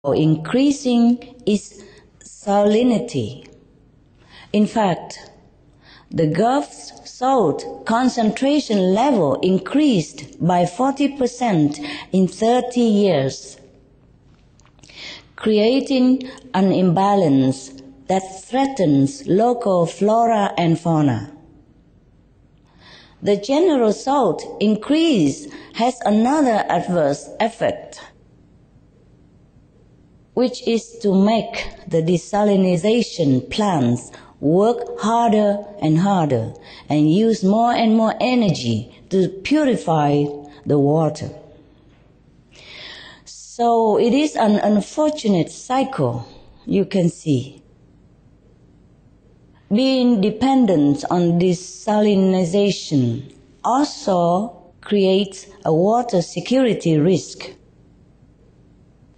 increasing its salinity. In fact, the Gulf's salt concentration level increased by 40% in 30 years, creating an imbalance that threatens local flora and fauna. The general salt increase has another adverse effect, which is to make the desalination plants work harder and harder and use more and more energy to purify the water. So it is an unfortunate cycle, you can see. Being dependent on desalination also creates a water security risk,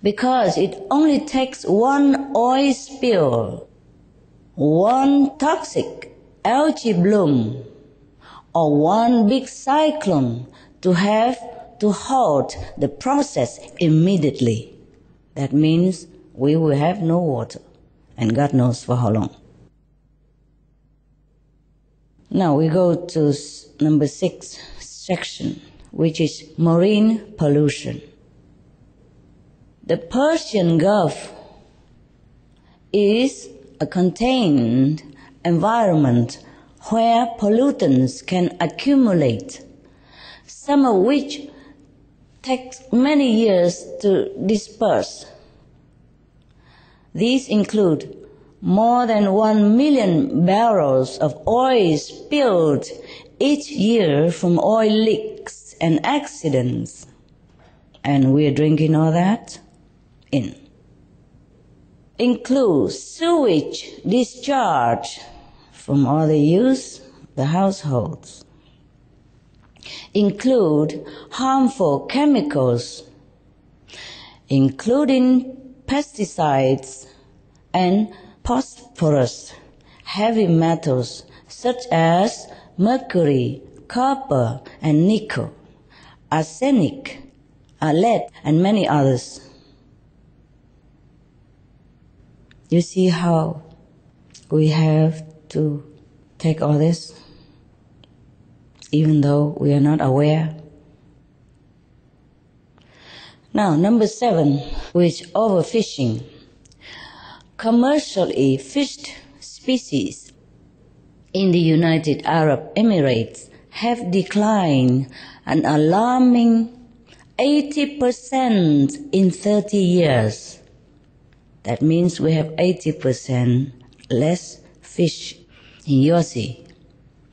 because it only takes one oil spill, one toxic algae bloom, or one big cyclone to have to halt the process immediately. That means we will have no water, and God knows for how long. Now we go to number 6 section, which is marine pollution. The Persian Gulf is a contained environment where pollutants can accumulate, some of which takes many years to disperse. These include more than 1 million barrels of oil spilled each year from oil leaks and accidents. And we're drinking all that in. Includes sewage discharge from all the use, the households. Include harmful chemicals, including pesticides and phosphorus, heavy metals such as mercury, copper, and nickel, arsenic, lead, and many others. You see how we have to take all this, even though we are not aware. Now, number 7, which is overfishing. Commercially fished species in the United Arab Emirates have declined an alarming 80% in 30 years. That means we have 80% less fish in your sea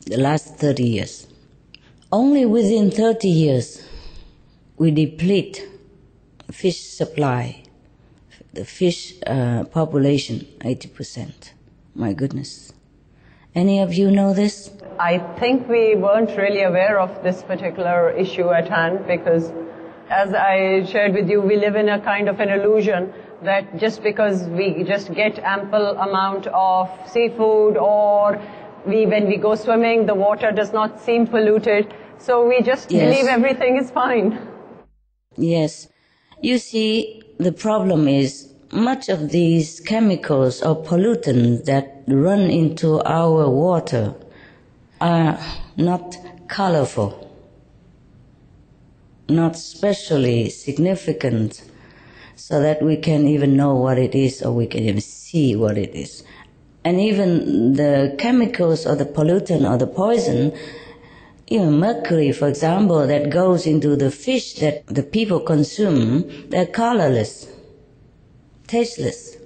the last 30 years. Only within 30 years, we deplete fish supply, the fish population, 80%. My goodness. Any of you know this? I think we weren't really aware of this particular issue at hand because, as I shared with you, we live in a kind of an illusion that just because we just get ample amount of seafood, or when we go swimming, the water does not seem polluted. So we just believe everything is fine. Yes. You see, the problem is much of these chemicals or pollutants that run into our water are not colorful, not specially significant, so that we can even know what it is or we can even see what it is. And even the chemicals or the pollutant or the poison, even mercury, for example, that goes into the fish that the people consume, they're colorless, tasteless.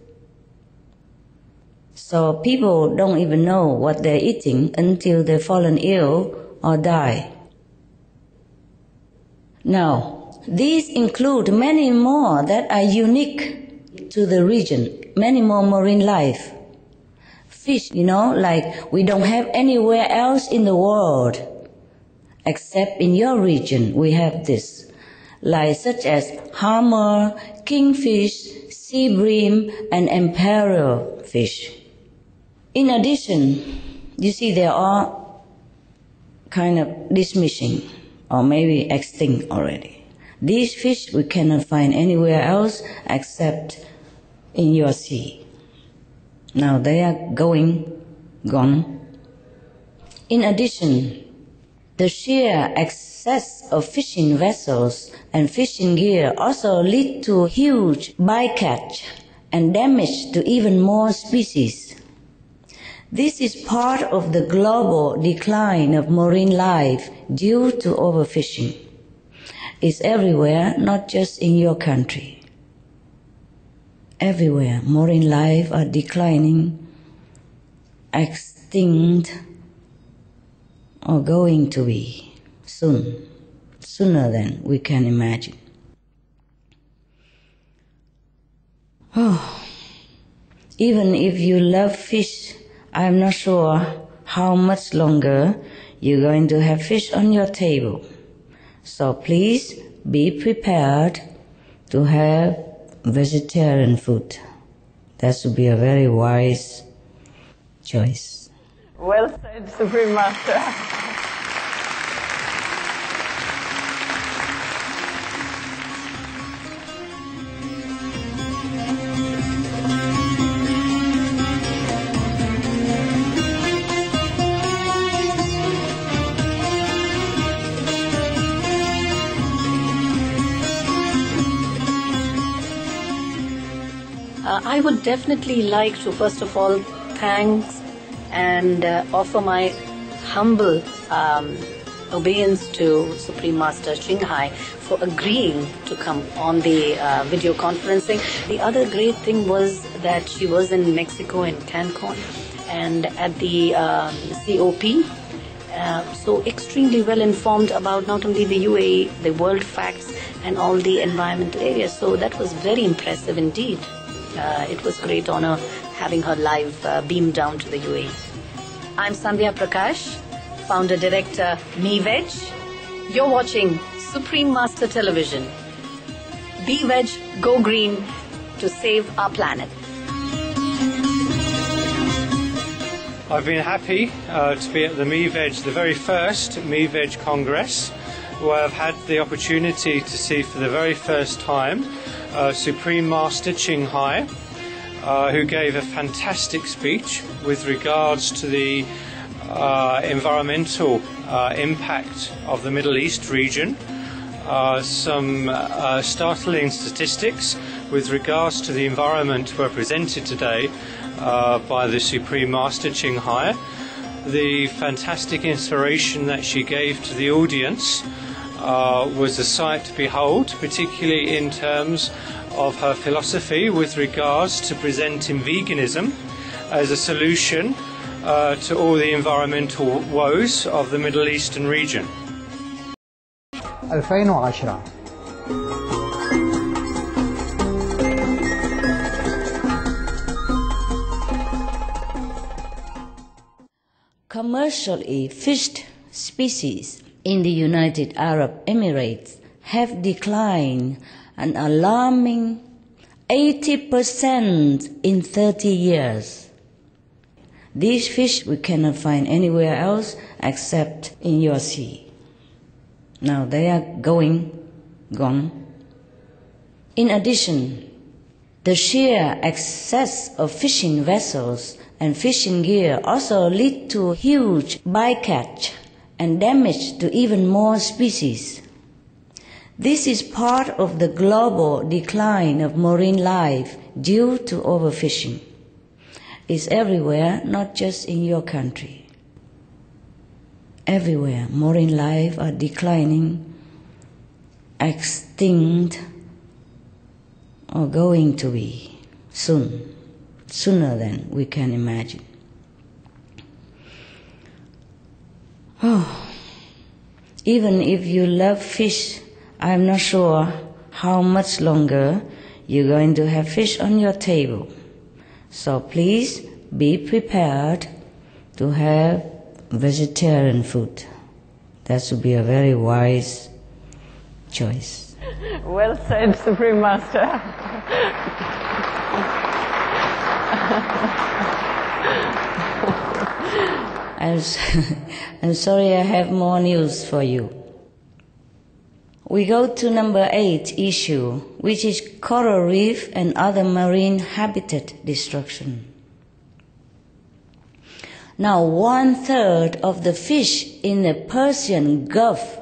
So people don't even know what they're eating until they've fallen ill or die. Now, these include many more that are unique to the region, many more marine life. Fish, like we don't have anywhere else in the world. Except in your region, we have this, like such as hammer, kingfish, sea bream, and imperial fish. In addition, you see they are kind of diminishing or maybe extinct already. These fish we cannot find anywhere else except in your sea. Now they are gone. In addition, the sheer excess of fishing vessels and fishing gear also lead to huge bycatch and damage to even more species. This is part of the global decline of marine life due to overfishing. It's everywhere, not just in your country. Everywhere, marine life are declining, extinct, or going to be soon, sooner than we can imagine. Even if you love fish, I'm not sure how much longer you're going to have fish on your table. So please be prepared to have vegetarian food. That should be a very wise choice. Well said, Supreme Master. I would definitely like to first of all thank and offer my humble obeisance to Supreme Master Ching Hai for agreeing to come on the video conferencing. The other great thing was that she was in Mexico in Cancun and at the COP. So extremely well informed about not only the UAE, the world facts and all the environmental areas. So that was very impressive indeed. It was a great honor having her live beamed down to the UAE. I'm Sandhya Prakash, founder director Me Veg. You're watching Supreme Master Television. Be veg, go green to save our planet. I've been happy to be at the Me Veg, the very first Me Veg Congress, where I've had the opportunity to see for the very first time Supreme Master Ching Hai, who gave a fantastic speech with regards to the environmental impact of the Middle East region. Some startling statistics with regards to the environment were presented today by the Supreme Master Ching Hai. The fantastic inspiration that she gave to the audience was a sight to behold, particularly in terms of her philosophy with regards to presenting veganism as a solution to all the environmental woes of the Middle Eastern region. 2010 Commercially fished species in the United Arab Emirates have declined an alarming 80% in 30 years. These fish we cannot find anywhere else except in your sea. Now they are gone. In addition, the sheer excess of fishing vessels and fishing gear also lead to huge bycatch and damage to even more species. This is part of the global decline of marine life due to overfishing. It's everywhere, not just in your country. Everywhere, marine life are declining, extinct, or going to be soon, sooner than we can imagine. Even if you love fish, I'm not sure how much longer you're going to have fish on your table. So please be prepared to have vegetarian food. That should be a very wise choice. Well said, Supreme Master. I'm sorry, I have more news for you. We go to number 8 issue, which is coral reef and other marine habitat destruction. Now, 1/3 of the fish in the Persian Gulf